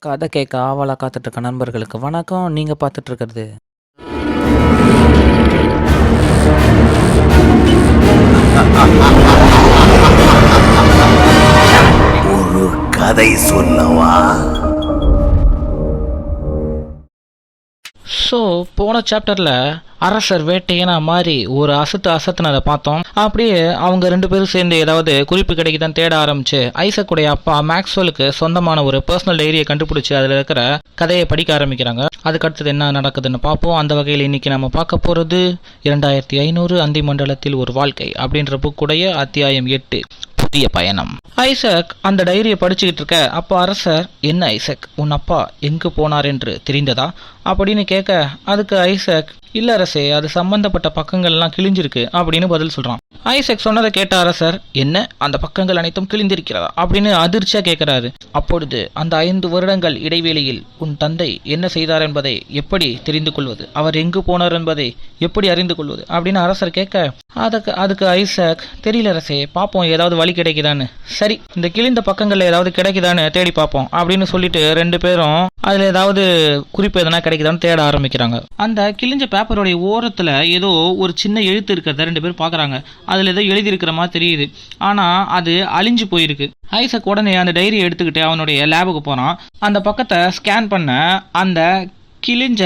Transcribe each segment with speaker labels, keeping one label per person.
Speaker 1: கதை கேட்க ஆவலா காத்துட்டு இருக்க நண்பர்களுக்கு வணக்கம். நீங்க பார்த்துட்டு இருக்கிறது
Speaker 2: ஒரு கதை சொல்லவா?
Speaker 1: ஸோ போன சாப்டரில் அரசர் வேட்டையனா மாதிரி ஒரு அசத்துனதை பார்த்தோம். அப்படியே அவங்க ரெண்டு பேரும் சேர்ந்து ஏதாவது குறிப்பு கிடைக்குதான்னு தேட ஆரம்பிச்சு ஐசக்குடைய அப்பா மேக்ஸ்வெலுக்கு சொந்தமான ஒரு பர்சனல் டைரியை கண்டுபிடிச்சி அதில் இருக்கிற கதையை படிக்க ஆரம்பிக்கிறாங்க. அதுக்கு அடுத்தது என்ன நடக்குதுன்னு பார்ப்போம். அந்த வகையில் இன்னைக்கு நம்ம பார்க்க போகிறது 2500 அந்தி மண்டலத்தில் ஒரு வாழ்க்கை அப்படின்ற புக்குடைய அத்தியாயம் 8, புதிய பயணம். ஐசக் அந்த டைரியை படிச்சுக்கிட்டு இருக்க அப்போ அரசர், என்ன ஐசக், உன் அப்பா எங்கு போனார் என்று தெரிந்ததா அப்படின்னு கேட்க, அதுக்கு ஐசக், இல்ல அரசே, அது சம்பந்தப்பட்ட பக்கங்கள்லாம் கிழிஞ்சிருக்கு அப்படின்னு பதில் சொல்றான். ஐசக் சொன்னதை கேட்ட அரசர், என்ன, அந்த பக்கங்கள் அனைத்தும் கிழிந்திருக்கிறதா அப்படின்னு அதிர்ச்சியா கேட்கிறாரு. அப்பொழுது அந்த 5 வருடங்கள் இடைவேளையில் உன் தந்தை என்ன செய்தார் என்பதை எப்படி தெரிந்து கொள்வது, அவர் எங்கு போனார் என்பதை எப்படி அறிந்து கொள்வது அப்படின்னு அரசர் கேட்க, அதுக்கு ஐசக், தெரியல அரசே, பார்ப்போம் ஏதாவது வழி கிடைக்குதான்னு. சரி, இந்த கிழிந்த பக்கங்கள்ல ஏதாவது கிடைக்குதான்னு தேடி பார்ப்போம் அப்படின்னு சொல்லிட்டு ரெண்டு பேரும் அதுல ஏதாவது குறிப்பு எதனா கிடைக்குதான்னு தேட ஆரம்பிக்கிறாங்க. அந்த கிழிஞ்ச பேப்பருடைய ஓரத்துல ஏதோ ஒரு சின்ன எழுத்து இருக்கிறத ரெண்டு பேரும் பாக்குறாங்க. அதுல ஏதோ எழுதி இருக்கிற மாதிரி தெரியுது. ஆனா அது அழிஞ்சு போயிருக்கு. ஐசக் உடனே அந்த டைரியை எடுத்துக்கிட்டு அவனுடைய லேபுக்கு போறான். அந்த பக்கத்தை ஸ்கேன் பண்ண அந்த கிழிஞ்ச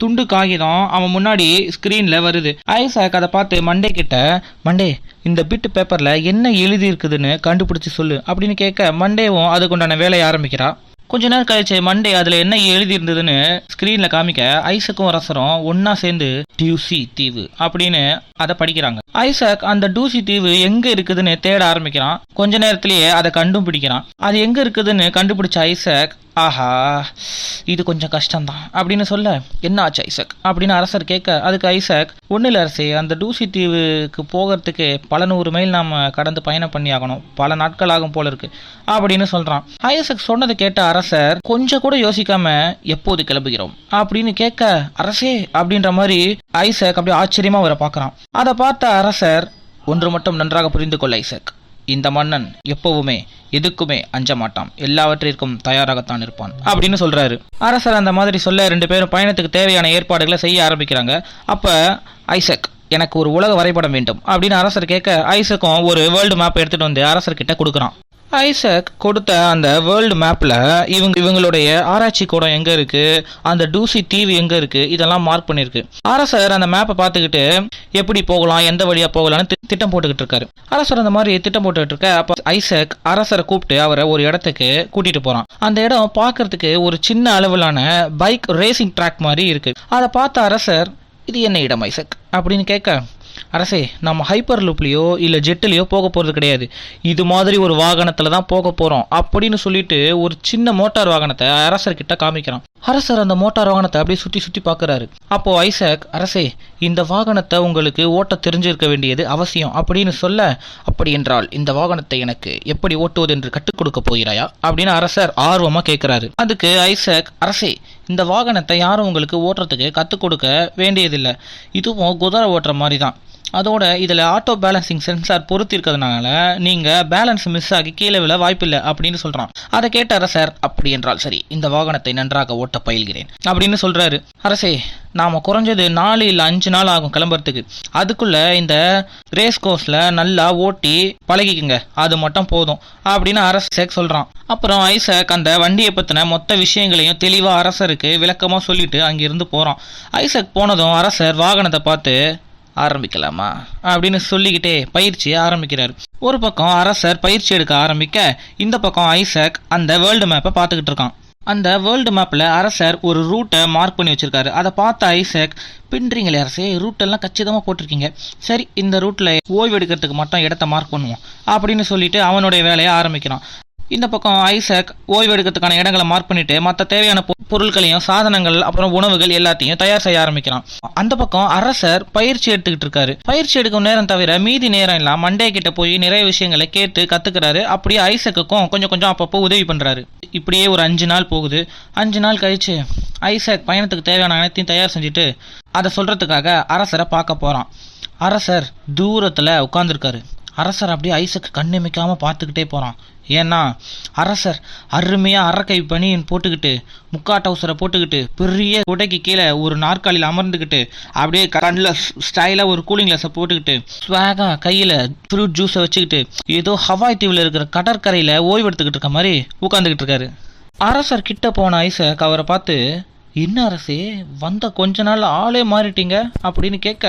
Speaker 1: துண்டு காகிதம் அவன் முன்னாடி ஸ்கிரீன்ல வருது. ஐசக் அதை பார்த்து மண்டே கிட்ட, மண்டே, இந்த பிட் பேப்பர்ல என்ன எழுதி இருக்குதுன்னு கண்டுபிடிச்சு சொல்லு அப்படின்னு கேட்க, மண்டேவும் அதுக்குண்டான வேலையை ஆரம்பிக்கிறா. கொஞ்ச நேரம் கழிச்சு மண்டே அதுல என்ன எழுதி இருந்ததுன்னு ஸ்கிரீன்ல காமிக்க, ஐசக்கும் அரசரும் ஒன்னா சேர்ந்து டியூசி தீவு அப்படின்னு அதை படிக்கிறாங்க. ஐசக் அந்த டூசி தீவு எங்க இருக்குதுன்னு தேட ஆரம்பிக்கிறான். கொஞ்ச நேரத்திலேயே அதை கண்டுபிடிக்கிறான். அது எங்க இருக்குதுன்னு கண்டுபிடிச்ச ஐசக், ஆஹா, இது கொஞ்சம் கஷ்டம்தான் அப்படின்னு சொல்ல, என்ன ஆச்சு ஐசக் அப்படின்னு அரசர் கேட்க, அதுக்கு ஐசக், ஒன்றும் இல்லை அரசே, அந்த டூசி தீவுக்கு போகிறதுக்கு பல 100 மைல் நாம் கடந்து பயணம் பண்ணி ஆகணும், பல நாட்கள் ஆகும் போல இருக்கு அப்படின்னு சொல்றான். ஐசக் சொன்னதை கேட்ட அரசர் கொஞ்சம் கூட யோசிக்காம, எப்போது கிளம்புகிறோம் அப்படின்னு கேட்க, அரசே அப்படின்ற மாதிரி ஐசக் அப்படியே ஆச்சரியமா வர பார்க்கறான். அதை பார்த்த அரசர், ஒன்று மட்டும் நன்றாக புரிந்து கொள்ள ஐசக், இந்த மன்னன் எப்பவுமே எதுக்குமே அஞ்ச மாட்டான், எல்லாவற்றிற்கும் தயாராகத்தான் இருப்பான் அப்படின்னு சொல்றாரு. அரசர் அந்த மாதிரி சொல்ல ரெண்டு பேரும் பயணத்துக்கு தேவையான ஏற்பாடுகளை செய்ய ஆரம்பிக்கிறாங்க. அப்ப ஐசக், எனக்கு ஒரு உலக வரைபடம் வேண்டும் அப்படின்னு அரசர் கேட்க, ஐசக்கும் ஒரு வேர்ல்டு மேப் எடுத்துட்டு வந்து அரசர்கிட்ட கொடுக்குறான். ஐசக் கொடுத்த அந்த வேர்ல்டு மேப்ல இவங்களுடைய ஆராய்ச்சி கூடம் எங்க இருக்கு, அந்த டூசி தீவு எங்க இருக்கு, இதெல்லாம் மார்க் பண்ணிருக்கு. அரசர் அந்த மேப்பை பார்த்துக்கிட்டு எப்படி போகலாம், எந்த வழியா போகலாம்னு திட்டம் போட்டுக்கிட்டு இருக்காரு. அரசர் அந்த மாதிரி திட்டம் போட்டுக்கிட்டு இருக்க, அப்ப ஐசக் அரசரை கூப்பிட்டு அவரை ஒரு இடத்துக்கு கூட்டிட்டு போறான். அந்த இடம் பார்க்கறதுக்கு ஒரு சின்ன அளவிலான பைக் ரேசிங் ட்ராக் மாதிரி இருக்கு. அதை பார்த்த அரசர், இது என்ன இடம் ஐசக் அப்படின்னு கேட்க, அரசே, நம்ம ஹைப்பர் லூப்லயோ இல்ல ஜெட்லயோ போக போறது கிடையாது, இது மாதிரி ஒரு வாகனத்துல தான் போக போறோம் அப்படின்னு சொல்லிட்டு ஒரு சின்ன மோட்டார் வாகனத்தை அரசர்கிட்ட காமிக்கிறான். அரசர் அந்த மோட்டார் வாகனத்தை அப்படியே சுத்தி சுத்தி பாக்குறாரு. அப்போ ஐசக், அரசே, இந்த வாகனத்தை உங்களுக்கு ஓட்ட தெரிஞ்சிருக்க வேண்டியது அவசியம் அப்படின்னு சொல்ல, அப்படி என்றால் இந்த வாகனத்தை எனக்கு எப்படி ஓட்டுவது என்று கற்றுக் கொடுக்க போகிறாயா அப்படின்னு அரசர் ஆர்வமா கேட்கிறாரு. அதுக்கு ஐசக், அரசே, இந்த வாகனத்தை யாரும் உங்களுக்கு ஓட்டுறதுக்கு கற்றுக் கொடுக்க வேண்டியதில்லை, இதுவும் குதிரை ஓட்டுற மாதிரி தான், அதோட இதில் ஆட்டோ பேலன்சிங் சென்சார் பொருத்தி இருக்கிறதுனால நீங்கள் பேலன்ஸ் மிஸ் ஆகி கீழே விழ வாய்ப்பில்லை அப்படின்னு சொல்கிறான். அதை கேட்ட அரசர், அப்படி என்றால் சரி, இந்த வாகனத்தை நன்றாக ஓட்ட பயில்கிறேன் அப்படின்னு சொல்கிறாரு. அரசே, நாம் குறைஞ்சது 4 இல்லை 5 நாள் ஆகும் கிளம்புறதுக்கு, அதுக்குள்ள இந்த ரேஸ் கோர்ஸில் நல்லா ஓட்டி பழகிக்குங்க, அது மட்டும் போதும் அப்படின்னு அரசர் சொல்கிறான். அப்புறம் ஐசக் அந்த வண்டியை பற்றின மொத்த விஷயங்களையும் தெளிவாக அரசருக்கு விளக்கமாக சொல்லிட்டு அங்கிருந்து போகிறான். ஐசக் போனதும் அரசர் வாகனத்தை பார்த்து, ஆரம்பிக்கலாமா அப்படின்னு சொல்லிக்கிட்டே பயிற்சியை ஆரம்பிக்கிறார். ஒரு பக்கம் அரசர் பயிற்சி எடுக்க ஆரம்பிக்க, இந்த பக்கம் ஐசக் அந்த வேர்ல்டு மேப்பை பார்த்துக்கிட்டு இருக்கான். அந்த வேர்ல்டு மேப்பில் அரசர் ஒரு ரூட்டை மார்க் பண்ணி வச்சிருக்காரு. அதை பார்த்த ஐசக், பின்றீங்களே அரசே, ரூட்டெல்லாம் கச்சிதமாக போட்டிருக்கீங்க, சரி இந்த ரூட்டில் ஓய்வு எடுக்கிறதுக்கு மட்டும் இடத்த மார்க் பண்ணுவோம் அப்படின்னு சொல்லிட்டு அவனுடைய வேலையை ஆரம்பிக்கிறான். இந்த பக்கம் ஐசக் ஓய்வு எடுக்கிறதுக்கான இடங்களை மார்க் பண்ணிட்டு மற்ற தேவையான பொருட்களையும் சாதனங்கள் அப்புறம் உணவுகள் எல்லாத்தையும் தயார் செய்ய ஆரம்பிக்கிறான். அந்த பக்கம் அரசர் பயிற்சி எடுத்துக்கிட்டு இருக்காரு. பயிற்சி எடுக்கும் நேரம் தவிர மீதி நேரம் எல்லாம் மண்டே கிட்ட போய் நிறைய விஷயங்களை கேட்டு கத்துக்கிறாரு. அப்படியே ஐசக்குக்கும் கொஞ்சம் கொஞ்சம் அப்பப்போ உதவி பண்றாரு. இப்படியே ஒரு 5 நாள் போகுது. 5 நாள் கழிச்சு ஐசக் பயணத்துக்கு தேவையான அனைத்தையும் தயார் செஞ்சுட்டு அதை சொல்றதுக்காக அரசரை பார்க்க போறான். அரசர் தூரத்துல உட்கார்ந்துருக்காரு. அரசர் அப்படியே ஐசக் கண்ணிமைக்காமல் பார்த்துக்கிட்டே போகிறான். ஏன்னா அரசர் அருமையாக அரக்கை பனியன் போட்டுக்கிட்டு முக்கா டவுசரை போட்டுக்கிட்டு பெரிய குடைக்கு கீழே ஒரு நாற்காலியில் அமர்ந்துக்கிட்டு அப்படியே கண்ணில் ஸ்டைலாக ஒரு கூலிங் கிளாஸை போட்டுக்கிட்டு ஸ்வாகாக கையில் ஃப்ரூட் ஜூஸை வச்சுக்கிட்டு ஏதோ ஹவாய் தீவில் இருக்கிற கடற்கரையில் ஓய்வெடுத்துக்கிட்டு இருக்க மாதிரி உட்காந்துக்கிட்டு இருக்காரு. அரசர் கிட்ட போன ஐசக் அவரை பார்த்து, என்ன அரசே வந்த கொஞ்ச நாள் ஆளே மாறிட்டீங்க அப்படின்னு கேட்க,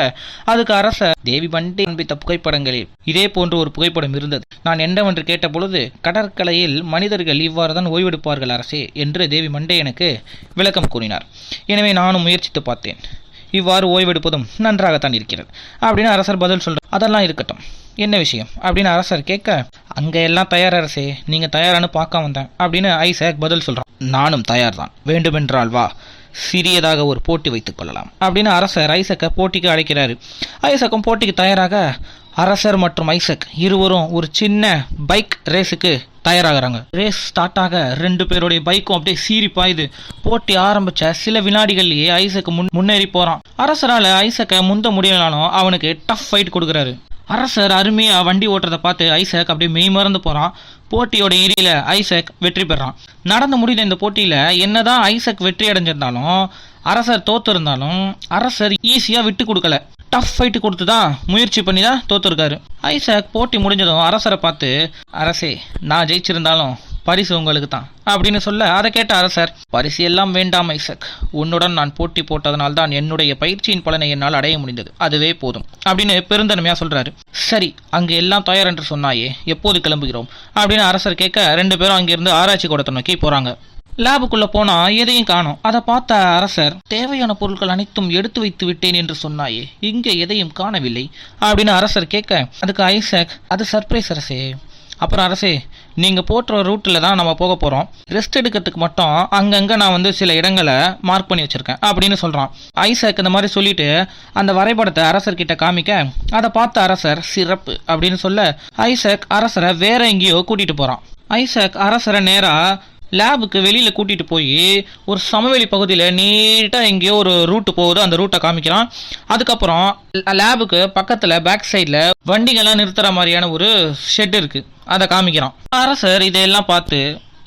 Speaker 1: அதுக்கு அரசர், தேவி மண்டே அன்பித்த புகைப்படங்களில் இதே போன்ற ஒரு புகைப்படம் இருந்தது. நான் என்னவென்று கேட்ட பொழுது, கடற்கரையில் மனிதர்கள் இவ்வாறு தான் ஓய்வெடுப்பார்கள் அரசே என்று தேவி மண்டே எனக்கு விளக்கம் கூறினார். எனவே நானும் முயற்சித்து பார்த்தேன். இவ்வாறு ஓய்வெடுப்பதும் நன்றாகத்தான் இருக்கிறது அப்படின்னு அரசர் பதில் சொல்றார். அதெல்லாம் இருக்கட்டும், என்ன விஷயம் அப்படின்னு அரசர் கேட்க, அங்கே எல்லாம் தயார் அரசே, நீங்கள் தயாரானு பார்க்க வந்தேன் அப்படின்னு ஐசக் பதில் சொல்கிறான். நானும் தயார் தான், வேண்டுமென்றால் வா, சிறியதாக ஒரு போட்டி வைத்துக் கொள்ளலாம் அப்படின்னு அரசர் ஐசக்கை போட்டிக்கு அழைக்கிறாரு. ஐசக்கும் போட்டிக்கு தயாராக அரசர் மற்றும் ஐசக் இருவரும் ஒரு சின்ன பைக் ரேஸுக்கு தயாராகிறாங்க. ரேஸ் ஸ்டார்ட் ஆக 2 பேருடைய பைக்கும் அப்படியே சீறி பாயுது. போட்டி ஆரம்பிச்ச சில வினாடிகள்லயே ஐசக் முன்னேறி போறான். அரசரால் ஐசக்கை முந்த முடியலனாலும் அவனுக்கு டஃப் ஃபைட் கொடுக்குறாரு. அரசர் அருமையா வண்டி ஓட்டுறதை பார்த்து ஐசக் அப்படியே மெய் மறந்து போறான். போட்டியோட இறுதியில ஐசக் வெற்றி பெறான். நடந்து முடிந்த இந்த போட்டியில என்னதான் ஐசக் வெற்றி அடைஞ்சிருந்தாலும் அரசர் தோத்து இருந்தாலும் அரசர் ஈஸியா விட்டு கொடுக்கல. டஃப் ஃபைட்டு கொடுத்து தான் முயற்சி பண்ணி தான் தோத்துருக்காரு. ஐசக் போட்டி முடிஞ்சதும் அரசரை பார்த்து, அரசே நான் ஜெயிச்சிருந்தாலும் பரிசு உங்களுக்கு தான் அப்படின்னு சொல்ல, அதை கேட்ட அரசர், பரிசு எல்லாம் வேண்டாம் ஐசக், உன்னுடன் நான் போட்டி போட்டதனால் தான் என்னுடைய பயிற்சியின் பலனை என்னால் அடைய முடிந்தது, அதுவே போதும் அப்படின்னு பெருந்தன்மையா சொல்றாரு. சரி, அங்கு எல்லாம் தயார் என்று சொன்னாயே, எப்போது கிளம்புகிறோம் அப்படின்னு அரசர் கேட்க, 2 பேரும் அங்கிருந்து ஆராய்ச்சி கூடத்தை நோக்கி போறாங்க. லேபுக்குள்ள போனா எதையும் காணோம். அதை பார்த்த அரசர், தேவையான பொருட்கள் அனைத்தும் எடுத்து வைத்து விட்டேன் என்று சொன்னாயே, இங்கே எதையும் காணவில்லை அப்படின்னு அரசர் கேட்க, அதுக்கு ஐசக், அது சர்ப்ரைஸ் அரசே. அப்புறம் அரசே, நீங்கள் போட்டுற ரூட்டில் தான் நம்ம போக போகிறோம். ரெஸ்ட் எடுக்கிறதுக்கு மட்டும் அங்கங்கே நான் சில இடங்களை மார்க் பண்ணி வச்சுருக்கேன் அப்படின்னு சொல்கிறான். ஐசக் இந்த மாதிரி சொல்லிட்டு அந்த வரைபடத்தை அரசர்கிட்ட காமிக்க, அதை பார்த்த அரசர் சிறப்பு அப்படின்னு சொல்ல, ஐசக் அரசரை வேற எங்கேயோ கூட்டிகிட்டு போகிறான். ஐசக் அரசரை நேராக லேபுக்கு வெளியில் கூட்டிகிட்டு போய் ஒரு சமவெளி பகுதியில் நீட்டாக எங்கேயோ ஒரு ரூட்டு போகுது, அந்த ரூட்டை காமிக்கிறான். அதுக்கப்புறம் லேபுக்கு பக்கத்தில் பேக் சைடில் வண்டிகள்லாம் நிறுத்துகிற மாதிரியான ஒரு ஷெட் இருக்குது, அதை காமிக்கிறான். அரசர் இதையெல்லாம் பார்த்து,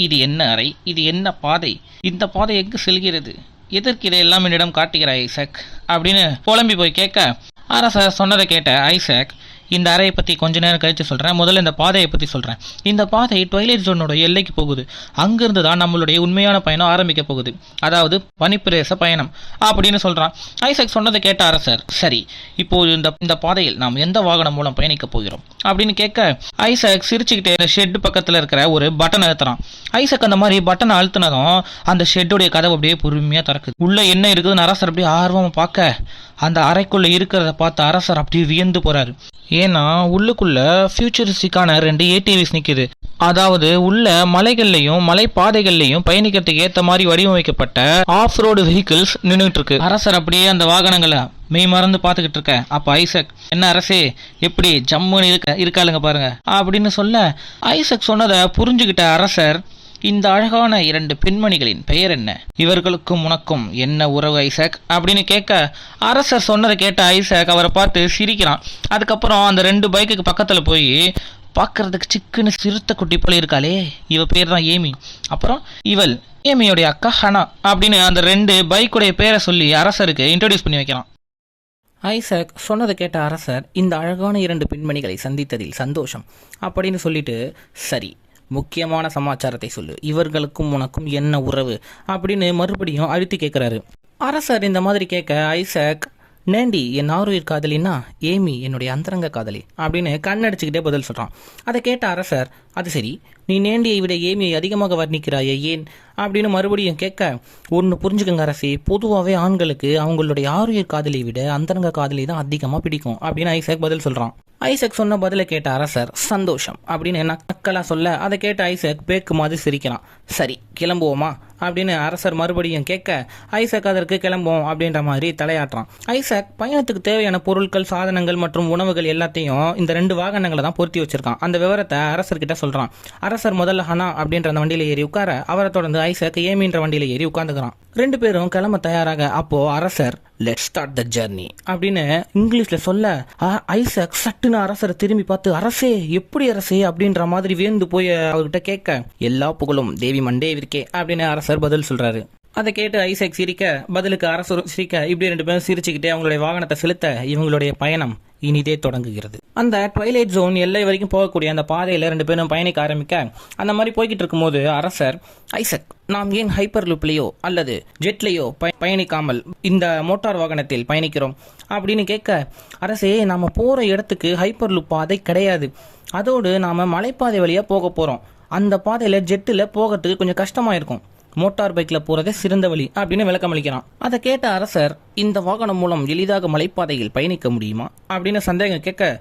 Speaker 1: இது என்ன அறை, இது என்ன பாதை, இந்த பாதை எங்கு செல்கிறது, எதற்கு இதையெல்லாம் என்னிடம் காட்டுகிறாய் ஐசக் அப்படின்னு புலம்பி போய் கேட்க, அரசர் சொன்னதை கேட்ட ஐசக், இந்த அறையை பற்றி கொஞ்ச நேரம் கழித்து சொல்கிறேன், முதல்ல இந்த பாதையை பற்றி சொல்கிறேன். இந்த பாதை ட்வைலைட் ஜோனோட எல்லைக்கு போகுது. அங்கிருந்து தான் நம்மளுடைய உண்மையான பயணம் ஆரம்பிக்க போகுது, அதாவது பனிப்பிரதேச பயணம் அப்படின்னு சொல்கிறான். ஐசக் சொன்னதை கேட்ட அரசர், சரி, இப்போது இந்த பாதையில் நாம் எந்த வாகனம் மூலம் பயணிக்க போகிறோம் அப்படின்னு கேட்க, ஐசக் சிரிச்சுக்கிட்டே ஷெட் பக்கத்தில் இருக்கிற ஒரு பட்டன் அழுத்துறான். ஐசக் அந்த மாதிரி பட்டனை அழுத்தினதும் அந்த ஷெட்டுடைய கதவு அப்படியே பொறுமையாக திறக்குது. உள்ளே என்ன இருக்குதுன்னு அரசர் அப்படியே ஆர்வமாக பார்க்க, அந்த அறைக்குள்ளே இருக்கிறத பார்த்து அரசர் அப்படியே வியந்து போகிறாரு. ஏன்னா உள்ளுக்குள்ள ஃபியூச்சரிஸ்டிக்கான 2 ஏடிவிஸ் நிற்குது. அதாவது உள்ள மலைகள்லையும் மலைப்பாதைகள்லையும் பயணிக்கிறதுக்கு ஏற்ற மாதிரி வடிவமைக்கப்பட்ட ஆஃப் ரோடு வெஹிக்கிள்ஸ் நின்றுட்டு இருக்கு. அரசர் அப்படியே அந்த வாகனங்களை மெய் மறந்து பார்த்துக்கிட்டு இருக்க. அப்போ ஐசக், என்ன அரசே, எப்படி ஜம்முன்னு இருக்காளுங்க பாருங்க அப்படின்னு சொல்ல, ஐசக் சொன்னதை புரிஞ்சுக்கிட்ட அரசர், இந்த அழகான 2 பெண்மணிகளின் பெயர் என்ன, இவர்களுக்கும் உனக்கும் என்ன உறவு ஐசக் அப்படின்னு கேட்க, அரசர் சொன்னதை கேட்ட ஐசக் அவரை பார்த்து சிரிக்கிறான். அதுக்கப்புறம் அந்த 2 பைக்குக்கு பக்கத்தில் போய், பார்க்கறதுக்கு சிக்குன்னு சிறுத்தை குட்டி போல இருக்காளே, இவ பேர் தான் ஏமி, அப்புறம் இவள் ஏமியோடைய அக்கா ஹனா அப்படின்னு அந்த 2 பைக்குடைய பேரை சொல்லி அரசருக்கு இன்ட்ரோடியூஸ் பண்ணி வைக்கிறான். ஐசக் சொன்னதை கேட்ட அரசர், இந்த அழகான 2 பெண்மணிகளை சந்தித்ததில் சந்தோஷம் அப்படின்னு சொல்லிட்டு, சரி, முக்கியமான சமாச்சாரத்தை சொல்லு, இவர்களுக்கும் உனக்கும் என்ன உறவு அப்படின்னு மறுபடியும் அழுத்தி கேட்குறாரு. அரசர் இந்த மாதிரி கேட்க, ஐசக், நேண்டி என் ஆருயிர் காதலின்னா ஏமி என்னுடைய அந்தரங்க காதலி அப்படின்னு கண்ணடிச்சுக்கிட்டே பதில் சொல்கிறான். அதை கேட்ட அரசர், அது சரி, நீ நேண்டியை விட ஏமியை அதிகமாக வர்ணிக்கிறாயே ஏன் அப்படின்னு மறுபடியும் கேட்க, ஒன்று புரிஞ்சுக்கங்க அரசே, பொதுவாகவே ஆண்களுக்கு அவங்களுடைய ஆருயிர் காதலியை விட அந்தரங்க காதலி தான் அதிகமாக பிடிக்கும் அப்படின்னு ஐசக் பதில் சொல்கிறான். ஐசக் சொன்ன பதிலை கேட்ட அரசர் சந்தோஷம் அப்படின்னு நக்கலா சொல்ல, அதை கேட்ட ஐசக் பேக்கு மாதிரி சிரிக்கிறான். சரி, கிளம்புவோமா அப்படின்னு அரசர் மறுபடியும் கேட்க, ஐசக் அதற்கு கிளம்புவோம் அப்படின்ற மாதிரி தலையாட்டுறான். ஐசக் பயணத்துக்கு தேவையான பொருட்கள், சாதனங்கள் மற்றும் உணவுகள் எல்லாத்தையும் இந்த 2 வாகனங்களை தான் பொருத்தி வச்சிருக்கான். அந்த விவரத்தை அரசர்கிட்ட சொல்றான். அரசர் முதல்ல ஹனா அப்படின்ற அந்த வண்டியில ஏறி உட்கார, அவரை தொடர்ந்து ஐசக் ஏமின்ற வண்டியில ஏறி உட்காந்துக்கிறான். ரெண்டு பேரும் கிளம்ப தயாராக அப்போ அரசர் லெட்ஸ் ஸ்டார்ட் த ஜர்னி அப்படின்னு இங்கிலீஷ்ல சொல்ல ஐசக் சட்டுன்னு அரசரை திரும்பி பார்த்து அரசே எப்படி அரசே அப்படின்ற மாதிரி வேந்து போய் அவர்கிட்ட கேட்க எல்லா புகழும் தேவி மண்டேவிற்கே அப்படின்னு அரசர் பதில் சொல்றாரு. அதை கேட்டு ஐசக் சிரிக்க பதிலுக்கு அரசர் சிரிக்க இப்படி ரெண்டு பேரும் சிரிச்சுக்கிட்டே அவங்களுடைய வாகனத்தை செலுத்த இவங்களுடைய பயணம் இனிதே தொடங்குகிறது. அந்த ட்வைலைட் ஜோன் எல்லை வரைக்கும் போகக்கூடிய அந்த பாதையில ரெண்டு பேரும் பயணிக்க ஆரம்பிக்க அந்த மாதிரி போய்கிட்டு இருக்கும்போது அரசர் ஐசக் நாம் ஏன் ஹைப்பர் லூப்லேயோ அல்லது ஜெட்லேயோ பயணிக்காமல் இந்த மோட்டார் வாகனத்தில் பயணிக்கிறோம் அப்படின்னு கேட்க அரசே நாம போற இடத்துக்கு ஹைப்பர் லூப் பாதை கிடையாது, அதோடு நாம மலைப்பாதை வழியா போக போறோம், அந்த பாதையில ஜெட்டில் போகிறதுக்கு கொஞ்சம் கஷ்டமா இருக்கும், மோட்டார் பைக்ல போறதே சிறந்த வழி அப்படின்னு விளக்கம் அளிக்கிறான். அதை கேட்ட அரசர் இந்த வாகனம் மூலம் எளிதாக மலைப்பாதையில் பயணிக்க முடியுமா அப்படின்னு சந்தேகம் கேட்க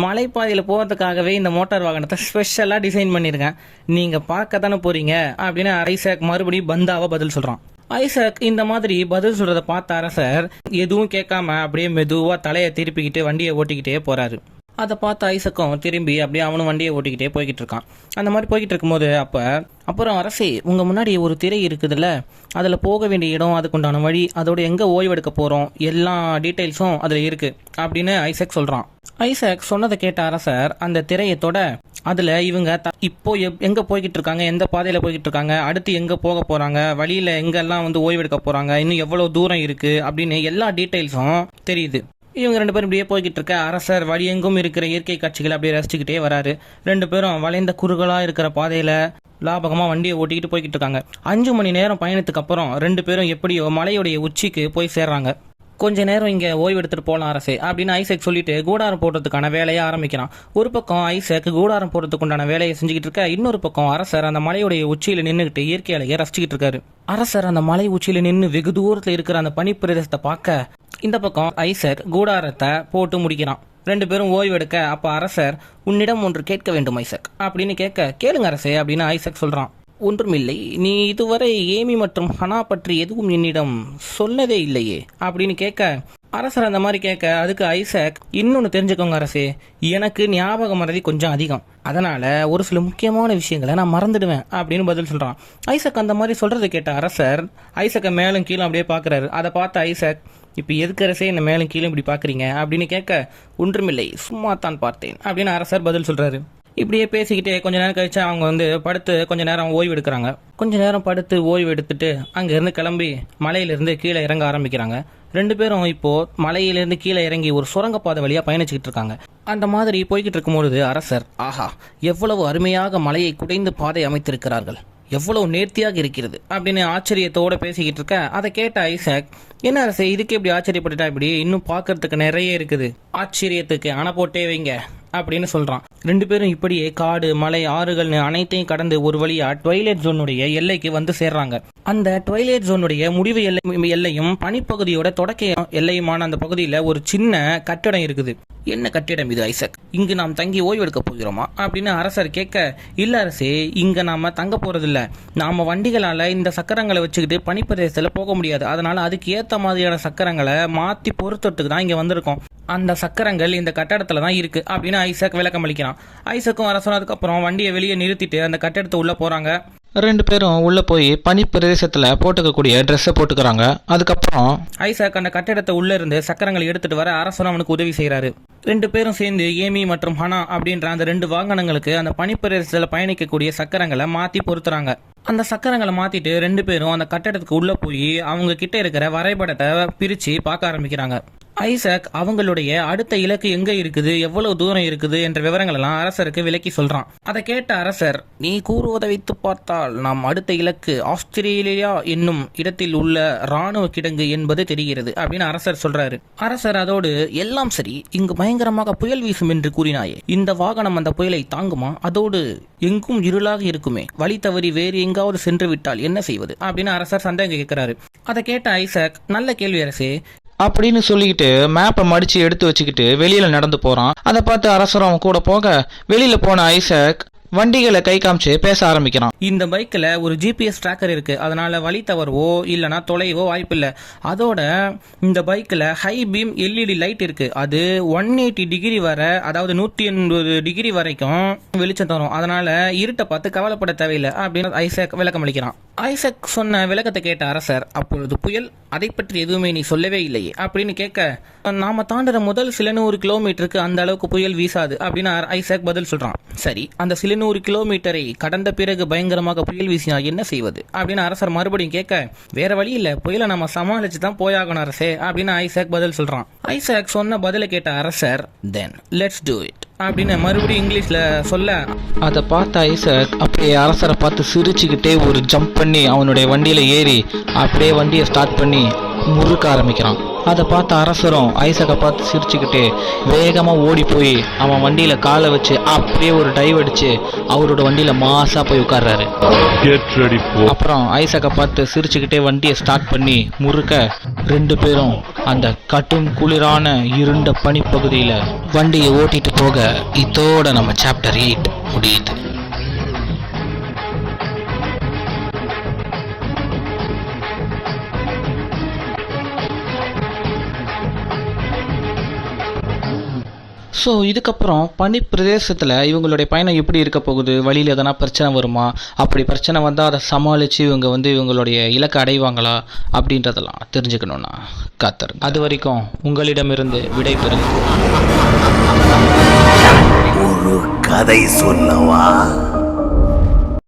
Speaker 1: மலைப்பாதையில் போகிறதுக்காகவே இந்த மோட்டார் வாகனத்தை ஸ்பெஷலா டிசைன் பண்ணியிருக்கேன், நீங்க பார்க்க தானே போறீங்க அப்படின்னு ஐசக் மறுபடியும் பந்தாவா பதில் சொல்றான். ஐசக் இந்த மாதிரி பதில் சொல்றதை பார்த்த அரசர் எதுவும் கேட்காம அப்படியே மெதுவா தலையை திருப்பிக்கிட்டு வண்டியை ஓட்டிக்கிட்டே போறாரு. அதை பார்த்து ஐசக்கும் திரும்பி அப்படியே அவனும் வண்டியை ஓட்டிக்கிட்டே போய்கிட்டு இருக்கான். அந்த மாதிரி போய்கிட்டு இருக்கும்போது அப்புறம் அரசே உங்கள் முன்னாடி ஒரு திரை இருக்குதுல்ல, அதில் போக வேண்டிய இடம், அதுக்குண்டான வழி, அதோட எங்கே ஓய்வெடுக்க போகிறோம், எல்லா டீட்டெயில்ஸும் அதில் இருக்குது அப்படின்னு ஐசக் சொல்கிறான். ஐசக் சொன்னதை கேட்ட அரசர் அந்த திரையை தொட அதில் இவங்க இப்போ எங்கே போய்கிட்டு இருக்காங்க, எந்த பாதையில் போய்கிட்டு இருக்காங்க, அடுத்து எங்கே போக போகிறாங்க, வழியில் எங்கெல்லாம் ஓய்வெடுக்க போகிறாங்க, இன்னும் எவ்வளோ தூரம் இருக்குது அப்படின்னு எல்லா டீட்டெயில்ஸும் தெரியுது. இவங்க ரெண்டு பேரும் இப்படியே போய்கிட்டு இருக்க அரசர் வழியெங்கும் இருக்கிற இயற்கை காட்சிகளை அப்படியே ரசிச்சுக்கிட்டே வராரு. ரெண்டு பேரும் வளைந்த குறுகலா இருக்கிற பாதையில லாபகமா வண்டியை ஓட்டிக்கிட்டு போய்கிட்டு இருக்காங்க. 5 மணி நேரம் பயணத்துக்கு அப்புறம் ரெண்டு பேரும் எப்படியோ மலையுடைய உச்சிக்கு போய் சேர்றாங்க. கொஞ்ச நேரம் இங்க ஓய்வு எடுத்துட்டு போகலாம் அரசே அப்படின்னு ஐசக் சொல்லிட்டு கூடாரம் போடுறதுக்கான வேலையை ஆரம்பிக்கிறான். ஒரு பக்கம் ஐசக் கூடாரம் போடுறதுக்கு உண்டான வேலையை செஞ்சுக்கிட்டு இருக்க, இன்னொரு பக்கம் அரசர் அந்த மலையுடைய உச்சியில நின்றுகிட்டு இயற்கை அழகிய ரசிச்சுக்கிட்டு இருக்காரு. அரசர் அந்த மலை உச்சியில நின்று வெகு தூரத்துல இருக்கிற அந்த பனி பிரதேசத்தை பார்க்க இந்த பக்கம் ஐசக் கூடாரத்தை போட்டு முடிக்கிறான். ரெண்டு பேரும் ஓய்வு எடுக்க அப்ப அரசர் உன்னிடம் ஒன்று கேட்க வேண்டும் ஐசக் அப்படின்னு கேட்க கேளுங்க அரசே அப்படின்னு ஐசக் சொல்றான். ஒன்றுமில்லை, நீ இதுவரை ஏமி மற்றும் ஹனா பற்றி எதுவும் என்னிடம் சொன்னதே இல்லையே அப்படின்னு கேட்க அரசர் அந்த மாதிரி கேட்க அதுக்கு ஐசக் இன்னொன்று தெரிஞ்சுக்கோங்க அரசே, எனக்கு ஞாபக மறதி கொஞ்சம் அதிகம், அதனால ஒரு சில முக்கியமான விஷயங்களை நான் மறந்துடுவேன் அப்படின்னு பதில் சொல்றான். ஐசக் அந்த மாதிரி சொல்றதை கேட்ட அரசர் ஐசக்கை மேலும் கீழும் அப்படியே பாக்குறாரு. அதை பார்த்த ஐசக் இப்போ எதுக்கு அரசே என்ன மேலும் கீழும் இப்படி பாக்குறீங்க அப்படின்னு கேட்க ஒன்றுமில்லை சும்மா தான் பார்த்தேன் அப்படின்னு அரசர் பதில் சொல்றாரு. இப்படியே பேசிக்கிட்டே கொஞ்ச நேரம் கழிச்சு அவங்க படுத்து கொஞ்ச நேரம் ஓய்வு எடுக்கிறாங்க. கொஞ்ச நேரம் படுத்து ஓய்வு எடுத்துட்டு அங்கேருந்து கிளம்பி மலையிலிருந்து கீழே இறங்க ஆரம்பிக்கிறாங்க. ரெண்டு பேரும் இப்போ மலையிலிருந்து கீழே இறங்கி ஒரு சுரங்கப்பாதை வழியா பயணிச்சுக்கிட்டு இருக்காங்க. அந்த மாதிரி போய்கிட்டு இருக்கும்பொழுது அரசர் ஆஹா எவ்வளவு அருமையாக மலையை குடைந்து பாதை அமைத்திருக்கிறார்கள், எவ்வளவு நேர்த்தியாக இருக்கிறது அப்படின்னு ஆச்சரியத்தோட பேசிக்கிட்டு இருக்க அதை கேட்ட ஐசக் என்ன அரசே இதுக்கு எப்படி ஆச்சரியப்பட்டுட்டா, இப்படி இன்னும் பார்க்கறதுக்கு நிறைய இருக்குது, ஆச்சரியத்துக்கு அணை போட்டே வைங்க அப்படின்னு சொல்றான். ரெண்டு பேரும் இப்படியே காடு மலை ஆறுகள் அனைத்தையும் கடந்து ஒரு வழியா ட்வைலைட் ஜோனுடைய எல்லைக்கு வந்து சேர்றாங்க. அந்த ட்வைலைட் ஜோனுடைய முடிவு எல்லையும் பனிப்பகுதியோட தொடக்க எல்லையுமான அந்த பகுதியில ஒரு சின்ன கட்டிடம் இருக்குது. என்ன கட்டிடம் இது ஐசக், இங்கு நாம் தங்கி ஓய்வெடுக்க போகிறோமா அப்படின்னு அரசர் கேட்க இல்ல அரசே, இங்க நாம தங்க போறது இல்ல, நாம வண்டிகளால இந்த சக்கரங்களை வச்சுக்கிட்டு பனிப்பிரதேசத்துல போக முடியாது, அதனால அதுக்கு ஏத்த மாதிரியான சக்கரங்களை மாத்தி பொருத்துறதுக்கு தான் இங்க வந்திருக்கோம், அந்த சக்கரங்கள் இந்த கட்டடத்துல தான் இருக்கு அப்படின்னு ஐசக் விளக்கம் அளிக்கிறான். ஐசக்கும் அரசரும் அதுக்கப்புறம் வண்டியை வெளியே நிறுத்திட்டு அந்த கட்டடத்தை உள்ள போறாங்க. ரெண்டு பேரும் உள்ள போய் பனி பிரதேசத்துல போட்டுக்கக்கூடிய ட்ரெஸ்ஸை போட்டுக்கிறாங்க. அதுக்கப்புறம் ஐசக் அந்த கட்டிடத்தை உள்ள இருந்து சக்கரங்களை எடுத்துட்டு வர அரசரும் அவனுக்கு உதவி செய்யறாரு. ரெண்டு பேரும் சேர்ந்து ஏமி மற்றும் ஹனா அப்படின்ற அந்த ரெண்டு வாகனங்களுக்கு அந்த பனி பிரதேசத்துல பயணிக்கக்கூடிய சக்கரங்களை மாத்தி பொருத்துறாங்க. அந்த சக்கரங்களை மாத்திட்டு ரெண்டு பேரும் அந்த கட்டடத்துக்கு உள்ள போய் அவங்க கிட்ட இருக்கிற வரைபடத்தை பிரிச்சு பார்க்க ஆரம்பிக்கிறாங்க. ஐசக் அவங்களுடைய அடுத்த இலக்கு எங்க இருக்குது, எவ்வளவு தூரம் இருக்குது என்ற விவரங்கள் எல்லாம் அரசருக்கு விளக்கி சொல்றான். அதை கேட்ட அரசர் நீ கூறுவதை வைத்து பார்த்தால் நாம் அடுத்த இலக்கு ஆஸ்திரேலியா என்னும் இடத்தில் உள்ள ராணுவ கிடங்கு என்பது தெரிகிறது அப்படின்னு அரசர் சொல்றாரு. அரசர் அதோடு எல்லாம் சரி, இங்கு பயங்கரமாக புயல் வீசும் என்று கூறினாயே, இந்த வாகனம் அந்த புயலை தாங்குமா, அதோடு எங்கும் இருளாக இருக்குமே, வழி தவறி வேறு எங்காவது சென்று விட்டால் என்ன செய்வது அப்படின்னு அரசர் சந்தேகம் கேட்கிறாரு. அதை கேட்ட ஐசக் நல்ல கேள்வி அரசே அப்படின்னு சொல்லிக்கிட்டு மேப்பை மடிச்சு எடுத்து வச்சுக்கிட்டு வெளியில நடந்து போறான். அதை பார்த்து அரசரும் அவன் கூட போக வெளியில போன ஐசக் வண்டிகளை கை காமிச்சு பேச ஆரம்பிக்கிறான். இந்த பைக்கில் ஒரு GPS ட்ராக்கர் இருக்கு, அதனால வழி தவறவோ இல்லைனா தொலைவோ வாய்ப்பில்லை. அதோட இந்த பைக்கில் ஹை பீம் LED லைட் இருக்கு, அது 180 டிகிரி வரை, அதாவது 180 டிகிரி வரைக்கும் வெளிச்சம் தரும். அதனால இருட்டை பார்த்து கவலைப்பட தேவையில்லை அப்படின்னு ஐசக் விளக்கம் அளிக்கிறான். ஐசக் சொன்ன விளக்கத்தை கேட்ட அரசர், அப்பொழுது புயல், அதை பற்றி எதுவுமே நீ சொல்லவே இல்லையே அப்படின்னு கேட்க, நாம தாண்டுற முதல் சில 100 கிலோமீட்டருக்கு அந்த அளவுக்கு புயல் வீசாது அப்படின்னு ஐசக் பதில் சொல்றான். சரி, அந்த சில 100 கிலோமீட்டரை கடந்த பிறகு பயங்கரமாக புயல் வீசினால் என்ன செய்வது அப்படின்னு அரசர் மறுபடியும் கேட்க, வேற வழி இல்ல, புயலை நம்ம சமாளிச்சு தான் போயாகணும் அரசே அப்படின்னு ஐசக் பதில் சொல்றான். ஐசக் சொன்ன பதிலை கேட்ட அரசர், தென் லெட்ஸ் டூ இட் அப்படின்னு மறுபடியும் இங்கிலீஷ்ல சொல்ல, அதை பார்த்த ஐசக் அப்படியே அரசரை பார்த்து சிரிச்சுக்கிட்டே ஒரு ஜம்ப் பண்ணி அவனுடைய வண்டியில ஏறி அப்படியே வண்டியை ஸ்டார்ட் பண்ணி முறுக்க ஆரம்பிக்கிறான். அதை பார்த்த அரசரும் ஐசக்கை பார்த்து சிரிச்சுக்கிட்டே வேகமா ஓடி போய் அவன் வண்டியில காலை வச்சு அப்படியே ஒரு டைவ் அடிச்சு அவரோட வண்டியில மாசா போய் உட்கார்றாரு. அப்புறம் ஐசக்கை பார்த்து சிரிச்சுக்கிட்டே வண்டியை ஸ்டார்ட் பண்ணி முறுக்க 2 பேரும் அந்த கடும் குளிரான இருண்ட பனிப்பகுதியில வண்டியை ஓட்டிட்டு போக இதோட நம்ம சாப்டர் 8 முடியுது. ஸோ இதுக்கப்புறம் பனி பிரதேசத்தில் இவங்களுடைய பயணம் எப்படி இருக்க போகுது, வழியில் எதனா பிரச்சனை வருமா, அப்படி பிரச்சனை வந்தால் அதை சமாளித்து இவங்க இவங்களுடைய இலக்கை அடைவாங்களா அப்படின்றதெல்லாம் தெரிஞ்சுக்கணுன்னா காத்திருங்க. அது வரைக்கும் உங்களிடமிருந்து விடை பெறுங்க.
Speaker 2: ஒரு கதை சொல்லவா?